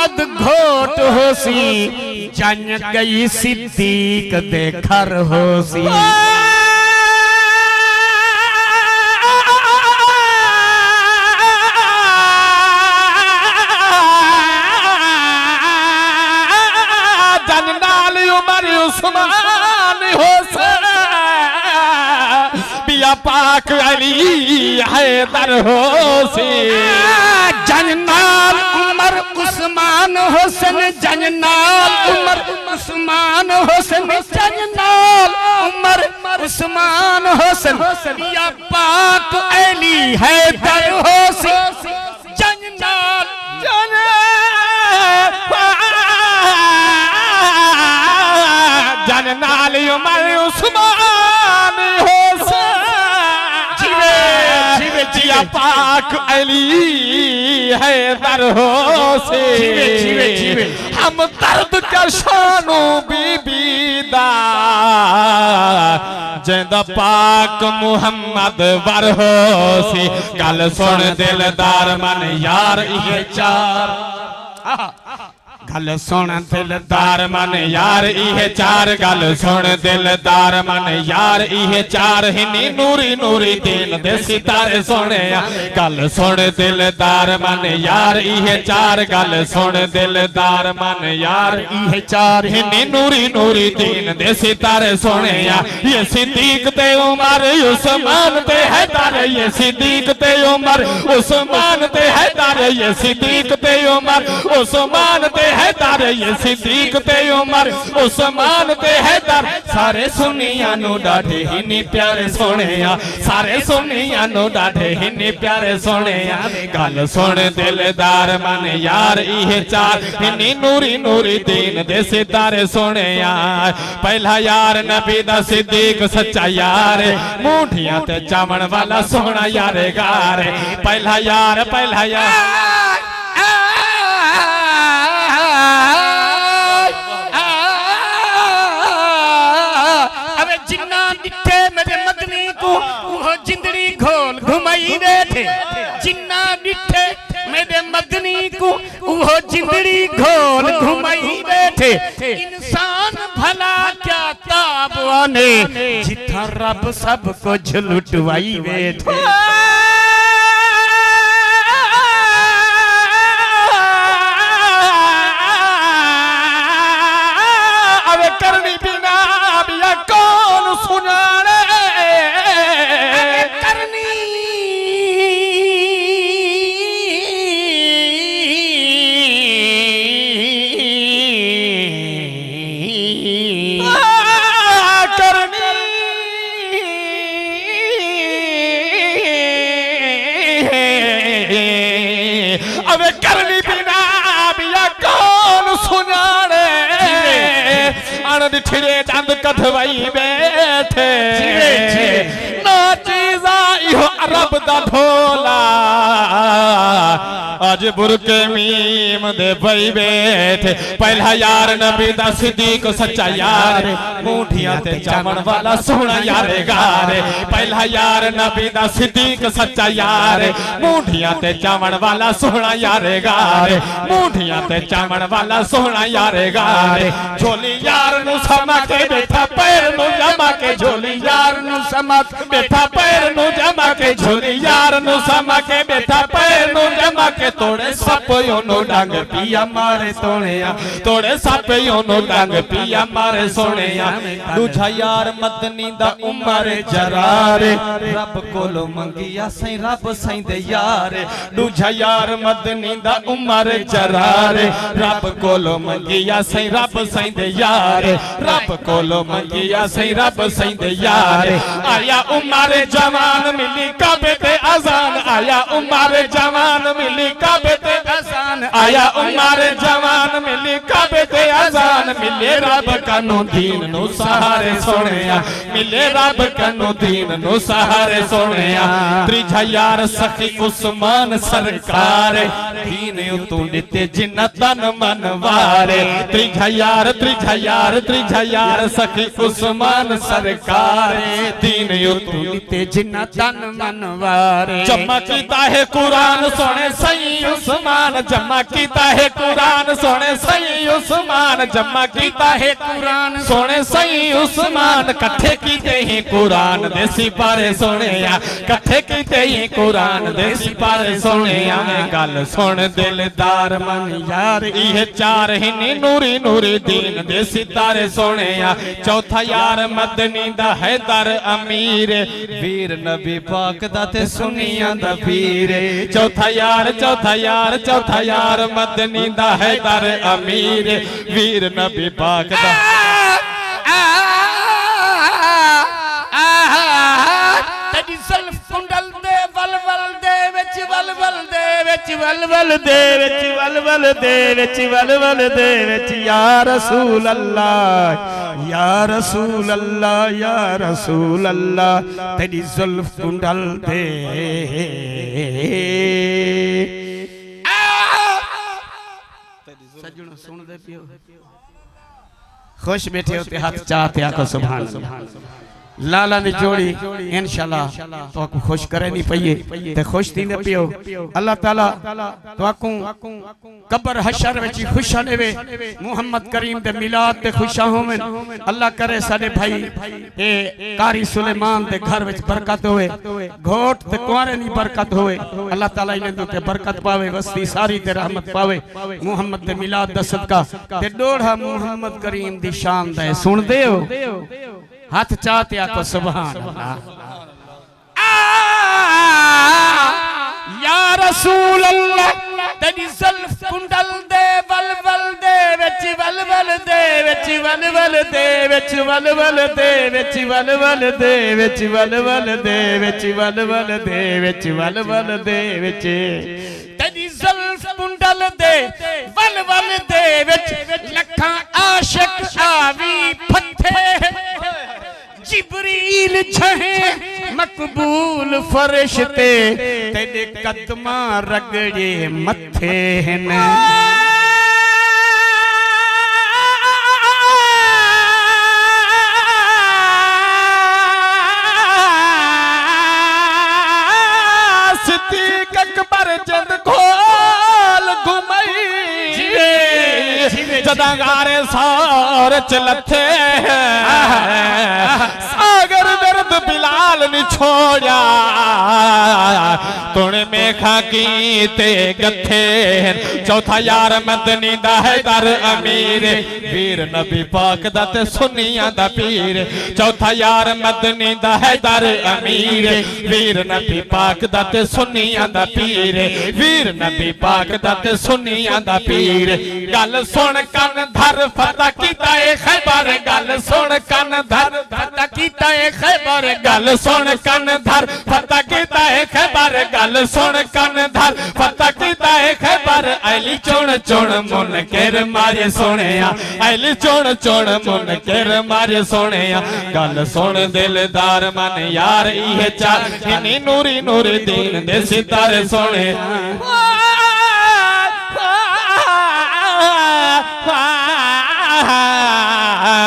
मोहम्मद घोट होसी जन गई सिद्दीक देखर होसी। जन नाल उमर उस्मान होसे बिया पाक अली हैदर होसी। जननाल उमर उस्मान हुसैन जननाल उमर उस्मान हुसैन जननाल उमर उस्मान हुसैन या पाक अली हैदर होसी। जननाल जननाल उमर उस्मान हुसैन जिया पाक अली हैदर होसे। हम दर्द का शानू बीबीदा जिंद पाक मुहम्मद वर होसी। गल सुन दिलदार मन यार ये चार गल सुन दिलदार मन यार इहे चार। गल सुन दिलदार मन यार इहे चार। हिनी नूरी नूरी दीन दे सितारे सोने। गल सुन दिलदार मन यार इहे चार। गल सुन दिलदार मन यार इहे चार। हिनी नूरी नूरी दीन दे सितारे सोने। ये सिद्दीक ते उमर उस्मान ते हैदर। ये सिद्दीक ते उमर उस्मान ते हैदर। ये सिद्दीक ते उमर उस्मान ते हैदर। ये सिद्दीक ते उमर उस्मान ते हैदर। सारे सुनिया नु डाढे हिनी प्यारे सोने। सारे सुनिया नु डाढे हिनी प्यारे सोने। गल सुन दिलदार मन यार इहे चार। हिनी नूरी नूरी दीन दे सितारे सोने। पहला यार नबी दा सिद्दीक सच्चा यार। मूठियां ते चावण वाला सोना यार गार। पहला यार डिठे मेरे मदनी को वो जिंदड़ी घोल घुमाई बैठे। जिन्ना डिठे मेरे मदनी को वो जिंदड़ी घोल घुमाई बैठे। इंसान भला क्या ताबवाने जिथा रब सबको झुलटवाई बैठे। अब करनी बिना बिया कौन सुनाने। करनी अब करनी बिना बिया कौन सुनाने। अणदिठिरे दंद कथवाई बैठे। ना चीजा इहो अरब दा ढोला। आज बुरके मीम दे पई बैठे। पहला यार नबी दा सिद्दीक सच्चा यार। मूठियां ते चावण वाला सोना यार गार। पहला यार नबी दा सिद्दीक सच्चा यार। मूठियां ते चावण वाला सोना यार गार। मूठियां ते चावण वाला सोना यार गार। झोली यार नु समा के बैठा पैर नु जमा के। झोली यार नु समा बैठा पैर नु जमा के। झोली यार नु समा के बैठा पैर नु जमा के। तोड़े सप योनो डांग पिया मारे सोने। तोड़े सप योनो डांग पिया मारे सोने। दूजा यार मदनी दा उमर जरार। रब कोलो मंगिया सही रब सही दे यार। दूजा यार मदनी दा उमर जरार। रब कोलो मंगिया सही रब सही दे यार। रब कोलो मंगिया सही रब सही दे यार। आया उमर जवान मिली काबे ते अजान। आया उमर जवान मिली काबे ते अजान। आया उमर जवान मिली काबे ते अजान। मिले रब कनु दीन नु सहारे सोनिया मिले रब कनु दीन नु सहारे सोनिया त्रिजा यार सखी उस्मान सरकार दीन तू दिते जिन तन मन वारे त्रिजा यार सखी उस्मान सरकार दीन तू दिते जिन तन मन वारे जमा कीता है कुरान सोने सही उस्मान जमा कीता है कुरान सोने सही उस्मान जमा कीता है कुरान सोने सही उस्मान कट्ठे कीते ही कुरान दे सिपारे सोने कट्ठे कीते ही कुरान दे सिपारे सोने गल सुन दिलदार मन यार ये चार ही नूरी नूरी दीन दे सितारे सोने चौथा यार मदनी दा हैदर अमीर वीर नबी पाक दा ते सुनिया दा पीर चौथा यार मदनी दा हैदर अमीर वीर नबी पाक दा तेरी जुल्फ कुंडल दे वलवल दे विच वलवल दे विच वलवल दे विच वलवल दे विच वलवल दे विच या रसूल अल्लाह या रसूल अल्लाह या रसूल अल्लाह तेरी जुल्फ कुंडल दे सजनो सुन दे पियो खुश बैठे होते हाथ चाहते आको सुभान लाला ने जोड़ी इंशाल्लाह तो आपको खुश करे नहीं पइए ते खुश थी ने पियो अल्लाह ताला तो आपको कब्र हशर विच खुशा देवे मोहम्मद करीम दे मिलाद ते खुशा होवे अल्लाह करे साडे भाई ए कारी सुलेमान दे घर विच बरकत होवे घोट ते कुंवारे नी बरकत होवे अल्लाह ताला इने ते बरकत पावे वस्ती सारी ते रहमत पावे मोहम्मद दे मिलाद दा सदका ते डोढ़ा मोहम्मद करीम दी शान दा सुन दे हो हाथ चाहते आको सुभान अल्लाह या रसूल अल्लाह तेरी जुल्फ कुंडल दे वलवल दे विच वलवल दे विच वलवल दे विच वलवल दे विच वलवल दे विच वलवल दे विच वलवल दे विच वलवल दे विच तेरी जुल्फ कुंडल दे वलवल दे विच लखां आशिक आवी फथे जिब्रील छहे मकबूल फरिश्ते तेरे कदमा रगड़े मथे न सिद्दीक अकबर जद खोल घुमई जदागारे सार चलथे सागर दर्द बिलाल ने छोड़ा तूने मेखा की ते गथे चौथा यार मदनी दा हैदर अमीर वीर नबी पाक दा ते सुनिया दा पीर चौथा यार मदनी दा हैदर अमीर वीर नबी पाक दा ते सुनिया दा पीर वीर नबी पाक दा ते सुनिया दा पीर गल सुन कन धर फता कीता ए खैबर गल सुन कन धर फता कीता ए खैबर गल सुन कन धर फता कीता ए खैबर गल सुन कन धर फता कीता ए खैबर अली चुन चुन मुन केर मारे सोनिया अली चुन चुन मुन केर मारे सोनिया गल सुन दिलदार मन यार ये चार इनी नूरी नूरी दीन दे सितारे सोने